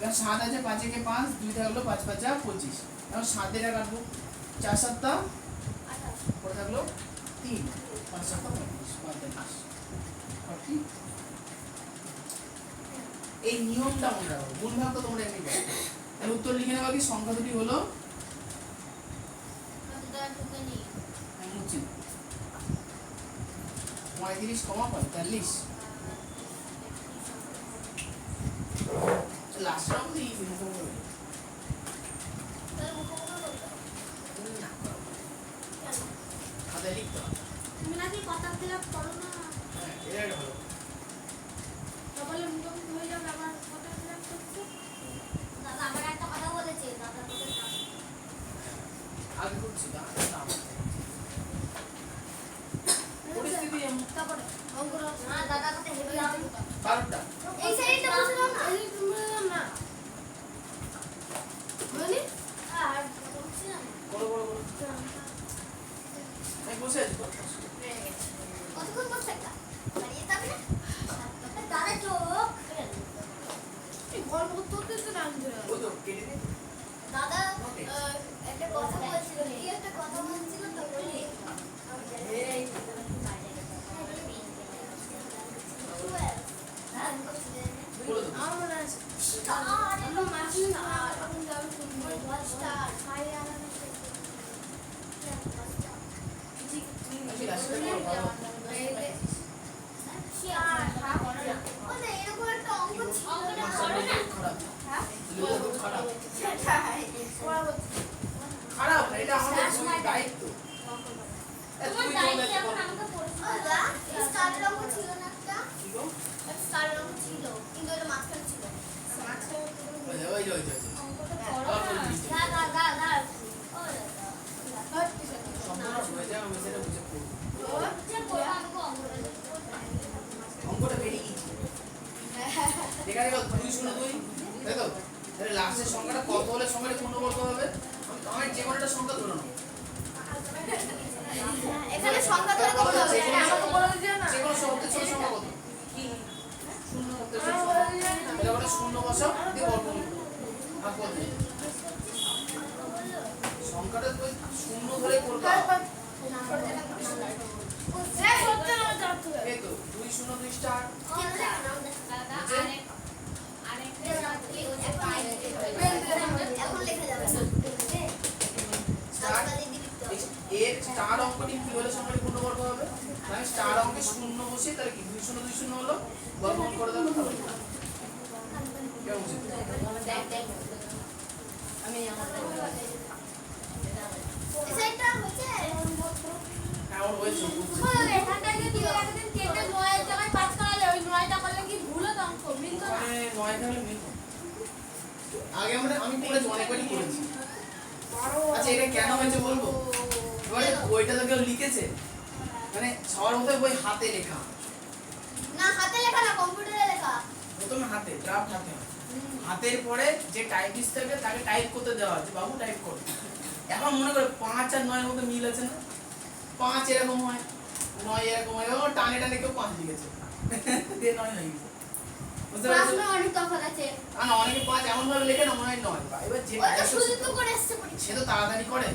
এবার 7 আছে, 5 একে 5, 2 থাকলো 5 5 25, এখন 7 দিয়ে এটা কাটবো, 4 7 পরে থাকলো 3 5 7 35 45। ঠিক? এই নিয়মটা মনে রাখো, গুণ ভাগ তো তোমরা এমনি পারো। তাহলে উত্তর লিখে নেবা কি? সংখ্যা দুটি হলো মুছি 35, 45। লাস্ট রাউন্ড দিয়ে ইজি মুখে মুখে বলি। না, খাতায় লিখতে হবে। তুমি নাকি কথা ফিলাপ করো না হ্যাঁ, এটাই ভালো। তাহলে মুখোমুখি হয়ে যাবে আবার কথা ফিলাপ করতে দাদা আমার একটা কথা বলেছে দাদা তোকে না আগে করছি না, না। পরিস্থিতি এমন। তারপরে অঙ্করা না দাদা তোকে হেভি দাও 12টা। এই সাইডটা বসে দাও না এই তুমি না মানে আর বলছি না বড় বড় বড়। আমি বসে আছি কথা। কতক্ষণ বসে থাকবা বাড়িয়ে যাবে না দাদা চোখ এই গল্প করতে তো জানতে ওই তো কেটে দে। দাদা একটা কথা বলছিল কি একটা কথা বলছিল তো বলি এই বলে দাও। আমার মনে আছে আমরা মাসি না এখন যাবে শুনবো আমি লাস্টে বড় ভালো। এরকম একটা অঙ্ক ছিল মাস্টারটা খুব খারাপ। হ্যাঁ ছেলেটা খুব খারাপ। সেটাই খারাপ না, এটা আমাদের দায়িত্ব। তোমার দায়িত্ব এখন আমাকে পড়তে দাদা স্টারের অঙ্ক ছিল না একটা কি গো? স্টারের অঙ্ক ছিল কিন্তু ওটা মাঝখানে ছিল মাঝখানে ওই যে, ওই যে, ওই যে। অঙ্কটা করো না দা দা দা ও সম্পূর্ণ হয়ে যায়, আমি সেটা বুঝে করবো। যে করো আমাকে অঙ্কটা অঙ্কটা বেরিয়ে গেছে। যেখানে 2 0 2, তাই তো? তাহলে লাস্টের সংখ্যাটা কত হলে সংখ্যাটা পূর্ণবর্গ হবে? আমি যে কোনো একটা সংখ্যা ধরে নাও। এখানে সংখ্যা ধরে কত হবে এটা আমাকে বলে দিও না যে কোনো শব্দের ছোট সংখ্যা কত? শূন্য শব্দের ছোট সংখ্যা। এটা বলে শূন্য বসাও দিয়ে বর্গমূল করো। ভাগ কত? সংখ্যাটা তো শূন্য ধরে করতে হবে। এই তো 2 0 2 স্টার। এখন লেখা যাবে না স্টার এর স্টার অঙ্কটি কি হলে সংখ্যাটি পূর্ণবর্গ হবে? আমি স্টার অঙ্কে শূন্য বসিয়ে তাহলে কি 2 0 2 0 হলো, বর্গমূল করে দেবো তাহলে কেমন বুঝলে? এটা হচ্ছে হ্যাঁ ওর হয়েছে বুঝছি। এখানটায় যে তুমি একদিন কেটে 9 এর জায়গায় 5 করালে ওই 9টা করলে কি ভুল হতো অঙ্ক মিলতো না মানে 9 থাকলে মিল আগে আমি করেছি, অনেকবারই করেছি। আচ্ছা এটা কেন হয়েছে বলবো? এবারে বইটা তো কেউ লিখেছে, মানে সবার মতো বই হাতে লেখা, না হাতে লেখা না কম্পিউটারে লেখা। প্রথমে হাতে ড্রাফট হাতে হয়। হাতের পরে যে টাইপিস্ট থাকে তাকে টাইপ করতে দেওয়া হয় যে বাবু টাইপ করো। এখন মনে করে 5 আর 9 এর মধ্যে মিল আছে না? 5 এরকম হয়, 9 এরকম হয়, ও টানে টানে কেউ 5 লিখেছে দিয়ে 9 হয়ে গেছে। বুঝতে পারছো? ক্লাসে অনেক তফাৎ আছে। আর অনেকে 5 এমন ভাবে লেখে না মনে হয় 9। এবার যে ওই তো type সুজিত করে এসেছে পরীক্ষা। সে তো তাড়াতাড়ি করে,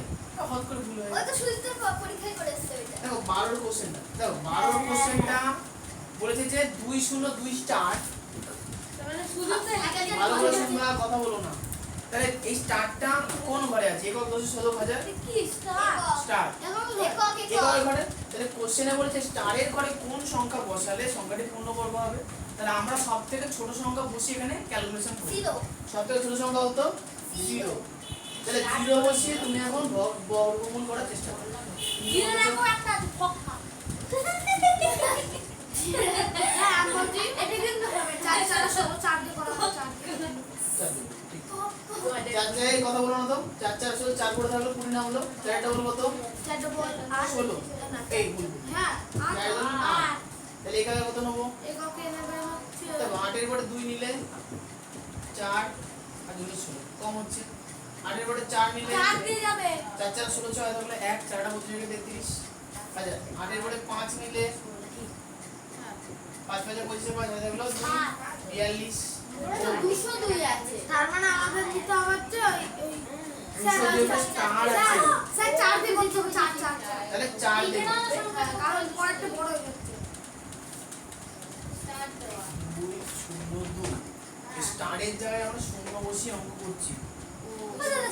হট করে ভুল হয়ে ওই যায়। তো সুজিত পরীক্ষায় করে এসেছে ওইটা। দেখো 12 কোশ্চেনটা, দেখো 12 কোশ্চেনটা বলেছে যে 202 স্টার্ট। মানে সুজিত তো এক এক ভালো করে শুনবা, কথা বলো না। তাহলে এই স্টারটা কোন ঘরে আছে? একক 216,000 কি স্টার? স্টার একক একক ঘরে। তাহলে কোশ্চেনে বলেছে স্টারের ঘরে কোন সংখ্যা বসালে সংখ্যাটি পূর্ণবর্গ হবে। তাহলে আমরা সবথেকে ছোট সংখ্যা বসিয়ে এখানে ক্যালকুলেশন করি। 0 সবথেকে ছোট সংখ্যা হতো 0। তাহলে 0 বসিয়ে তুমি এখন বর্গমূল করার চেষ্টা করো। 0 রাখো একটা ফক্কা। হ্যাঁ আমি বলছি এটা কিন্তু হবে 4 4 16 4 দিয়ে করা হবে 4 দিয়ে। চার জায়গায় কথা বলো না তো। 4 4 16 4 করে থাকলো 20 না হলো। 4টা বলবো তো 4 ডবল 8 16। এই বলবো হ্যাঁ 8 তাহলে এখানে কত নেবো? এককে নেবে হচ্ছে দেখো 8 এর পরে 2 নিলে 4 আর 2 16 কম হচ্ছে। 8 এর পরে 4 নিলে 4 দিয়ে যাবে 4 4 16 6 থাকলে 1 4টা 32 33। আচ্ছা 8 এর পরে 5 নিলে 5 5 25 5 হয়ে থাকলো 42। 202 আছে তার মানে আমাদের দিতে হবে হচ্ছে ওই 202 টা স্টার আছে, স্যার 4 দিয়ে বলতে হবে 4 4 তাহলে 4 দেব। কারণ পরেরটা বড় হয়ে যাচ্ছে 202 স্টারের জায়গায় আমরা শূন্য বসিয়ে অঙ্ক করছি।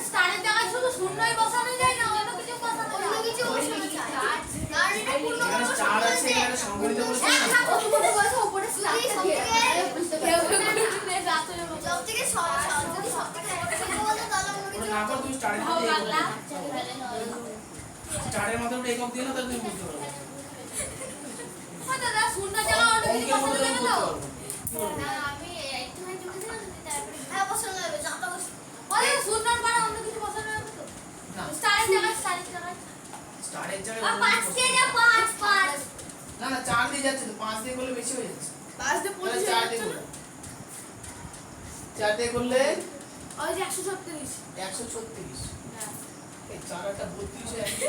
স্টারের জায়গায় শুধু শূন্যই বসানো যায় না অন্য কিছু বসানো যায় অন্য কিছু বসানো যায় কারণ এটা পূর্ণ এখানে স্টার আছে, এখানে সংগঠিত বসে না। উপরে বসে উপরে স্টার সবথেকে যদি সবথেকে বড় তাহলে অন্য ওটা কিছু না করো তুমি স্টারের মধ্যে একক দাও। স্টারের মধ্যে ওটা একক দিয়ে না তাহলে তুমি বুঝতে পারবে। দাদা শূন্য জায়গা অন্য কিছু অঙ্কের মধ্যে বসানো তুমি যাবে বুঝতে তো পারবে। না আমি একটুখানি চলে যাবো তারপরে হ্যাঁ বসানো যাবে জানটা বসানো ওই শূন্যর পরে অন্য কিছু বসানো যাবে তো না স্টারের জায়গায় স্টারের জায়গায় আর অন্য 5 কিছু দিয়ে বসে। যা 5 5 না না 4 দিয়ে যাচ্ছে তো, 5 দিয়ে করলে বেশি হয়ে যাচ্ছে। 5 দিয়ে 25 4 দিয়ে করলে 4 দিয়ে করলে ওই যে 136 136। এই 4 আর 32 হয়ে যাচ্ছে।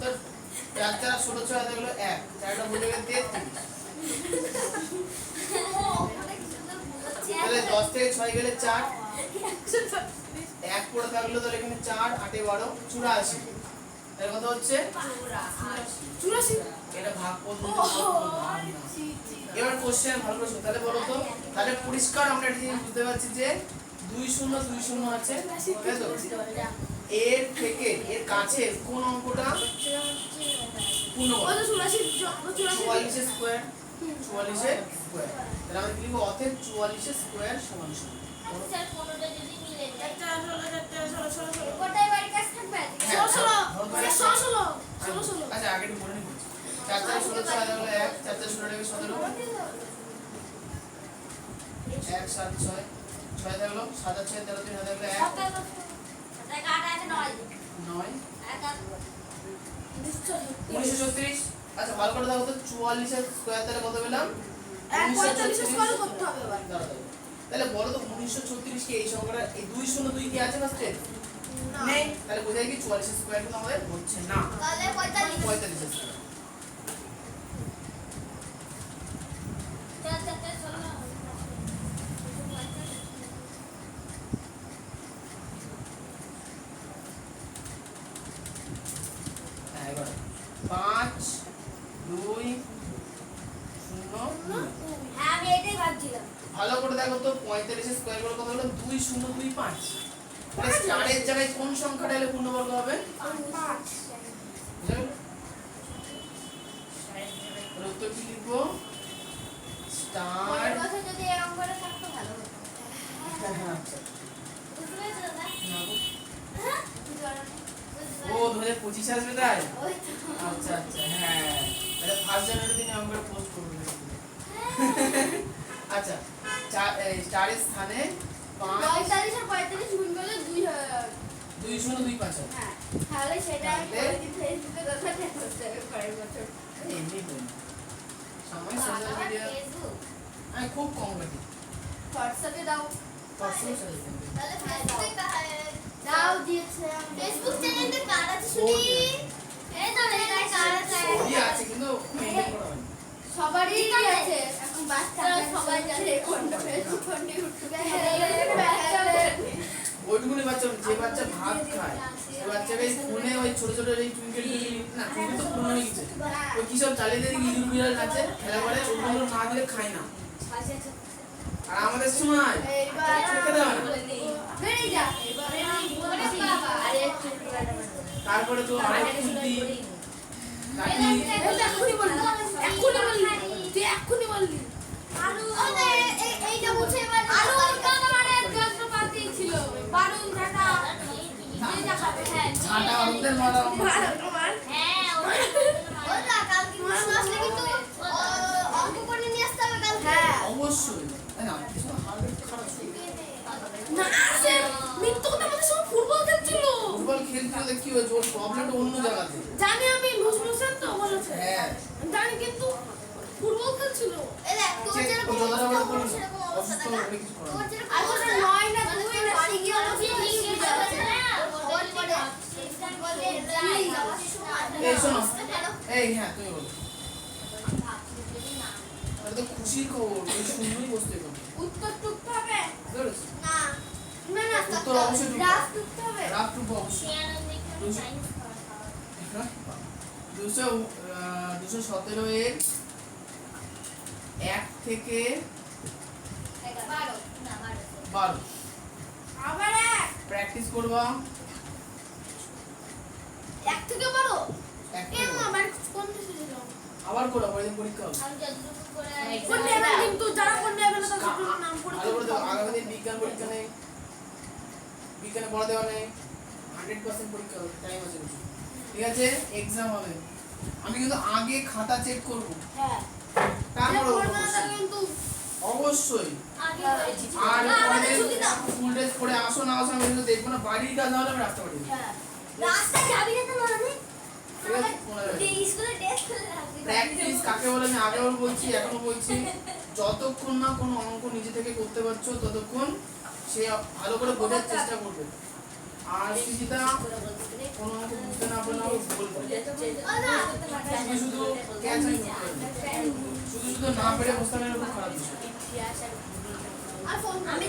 তো 4 4 16 6 হয়ে গেল 1, 4টা বলে গেল 33। তাহলে 10 থেকে 6 গেলে 4, 1 পড়ে থাকলো তাহলে এখানে 4 8 এ 12 84। এর কত হচ্ছে 84 এটা ভাগ পদ্ধতি। এবার কোশ্চেন ভালো করে শুনো। তাহলে বলো তো, তাহলে পরিষ্কার আমরা একটা জিনিস বুঝতে পারছি যে 20 আছে, তাই তো? এর থেকে এর কাছে কোন অঙ্কটা পূর্ণবর্গ? 44 এর স্কয়ার, 44 এর স্কয়ার। তাহলে আমরা কি লিখব? অতএব 44 এর স্কয়ার সমান সমান। স্যার কোনটা যদি মিলে যায় 16 কোটায় বাড়ি কাজ থাকবে হ্যাঁ, 16 আচ্ছা আগে একটু বলে নিই। 4 4 16 6 হয়ে গেল 1, 4 4 16 টাকে 17, 1 7 6 6 থাকলো 7 আর 6 13 3 হয়ে গেল 1 টাকা আটা আছে 9 9 একা 1936। আচ্ছা ভালো করে দেখো তো 44 এর স্কয়ার তাহলে কত পেলাম? 45 স্কয়ার করতে হবে এবার দাঁড়াও। তাহলে বলো তো 1936 কি এই সংখ্যাটা এই 202 কি আছে ফার্স্টে? না নেই। তাহলে বোঝা যায় কি 44 এর স্কয়ার কিন্তু আমাদের হচ্ছে না। তাহলে 45 45 এর স্কয়ার। চার চারটে 16 হ্যাঁ এবার 5 2 0 হ্যাঁ আমি এটাই ভাবছিলাম ভালো করে দেখো তো 45 এর স্কয়ার করে কত হলো? 2025। তাহলে স্টারের জায়গায় কোন সংখ্যাটা এলে পূর্ণবর্গ হবে? 5 বুঝা গেল? তাহলে উত্তর কি লিখবো? স্টার পরের বছর যদি এরকম করে থাকতো ভালো হতো আচ্ছা বুঝতে পেরেছো দাদা না গো। হ্যাঁ ও 2025 আসবে তাই? ওই তো আচ্ছা আচ্ছা হ্যাঁ, তাহলে 1 জানুয়ারি দিনে আমরা পোস্ট করব। আচ্ছা স্টারের স্থানে 5 45 আর 45 গুণ করলে 2 হয়। 2 0 2 5 হবে। হ্যাঁ, তাহলে সেটা আমি পরেরদিন ফেসবুকে দেখাতে হচ্ছে পরের বছর। এমনি তো সময় সোশ্যাল মিডিয়া আমি খুব কম ঘাটি হোয়াটসঅ্যাপে দাও। পার্সোনাল সাথে তাহলে ফেসবুকে দাও দিয়েছে। ফেসবুক চ্যানেলে কার আছে শুনি? এই তো এটাই কার আছে। ওই আছে কিন্তু মেইনটেইন করা হয় না। সবারই আছে এখন বাচ্চারা সবাই জানে কোনটা ফেসবুক কোনটা ইউটিউব ওইটুকুনি বাচ্চা যে বাচ্চা ভাত খায় সে বাচ্চাকে ফোনে ওই ছোট ছোট এই টুইঙ্কেল না টুইঙ্কেল তো পুরনো হয়ে গেছে ওই কি সব চালিয়ে দিয়ে ইঁদুর বিড়াল নাচে খেলা করে ওগুলো না দিলে খায় না আর আমাদের সময় এইবার খেতে দেওয়া না। বেরিয়ে যা এবারে বাবা আরে তারপরে তো আরেক খুন্তি কাটি এক্ষুনি বললি তুই এক্ষুনি বললি আলু এইটা মুছে এবার আলু কাটা মানে যন্ত্রপাতি ছিল বারুদ ঝাঁটা যে দেখাবে হ্যাঁ ঝাঁটা ওদের মারা হ্যাঁ ওটা কালকে কৃষ্ণ আসলে কিন্তু অঙ্ক করে নিয়ে আসতে হবে কালকে। হ্যাঁ অবশ্যই তাই না কিছু হার্ট খারাপ ছিল। না সে মিত্র তো আমাদের সব ফুটবল খেলছিল ফুটবল খেলতে হলে কি হয়েছে ওর প্রবলেমটা অন্য জায়গাতে জানি আমি নুসনুসের তো বলেছে হ্যাঁ জানি কিন্তু ফুটবল খেলছিল এই দেখ তোর চেক যেরকম ও যতটা বড় করুন সেরকম অসুস্থ অবস্থা হবে কিছু করার তোর নেই। যেরকম আসলে অবস্থা নয় না দুই না বাড়ি গিয়ে তিন অবস্থা না ঠিক যাচ্ছে আছে না বল পড়ে বলে যাই যাওয়ার সময় এই শোনো ভালো এই হ্যাঁ তুমি বলো এটা তো খুশির খবর ওই সুন্দরই বসতে পারো উত্তর টুকতে হবে বুঝতে না না না উত্তর অবশ্যই টুকতে রাত টুকতে হবে রাত টুকু অবশ্যই 217 এর 1 থেকে 12 আবার এক প্র্যাকটিস করবা এক থেকে বারো 1 এ থেকে 12 আমার কোন দেশে ছিল আবার করো পরের পরীক্ষা হবে আমি যতটুকু করে কোন নেবে কিন্তু যারা কোন নেবে না তাদের নাম করে ভালো করে দাও আগামী দিন বিজ্ঞান পরীক্ষা নেই বিজ্ঞানে পড়া দেওয়া নেই 100% পরীক্ষা হবে টাইম আছে বেশি। ঠিক আছে এক্সাম হবে আমি কিন্তু আগে খাতা চেক করব হ্যাঁ তারপরে করবে না তাহলে কিন্তু অবশ্যই আগে হয়েছে আর না, আমাদের পরে ছুটি দাও। ফুল ড্রেস পরে আসো না আসো আমি কিন্তু দেখবো না বাড়ির কাজ না হলে আমি রাখতে পারি না। হ্যাঁ রাস্তায় যাবি না তো মানে ঠিক আছে মনে রাখবে স্কুলে ড্রেস খুলে রাখবি প্র্যাকটিস কাকে বলে আমি আগেও বলছি এখনো বলছি যতক্ষণ না কোনো অঙ্ক নিজে থেকে করতে পারছো ততক্ষণ সে ভালো করে বোঝার চেষ্টা করবে আর সুজিতা কোনো অঙ্ক বুঝতে না পারলে আমাকে বলবে শুধু শুধু ক্যাচ আমি করতে পারবো। শুধু শুধু না পেরে বসতে পারলে খুব খারাপ বিষয় আর ফোন আমি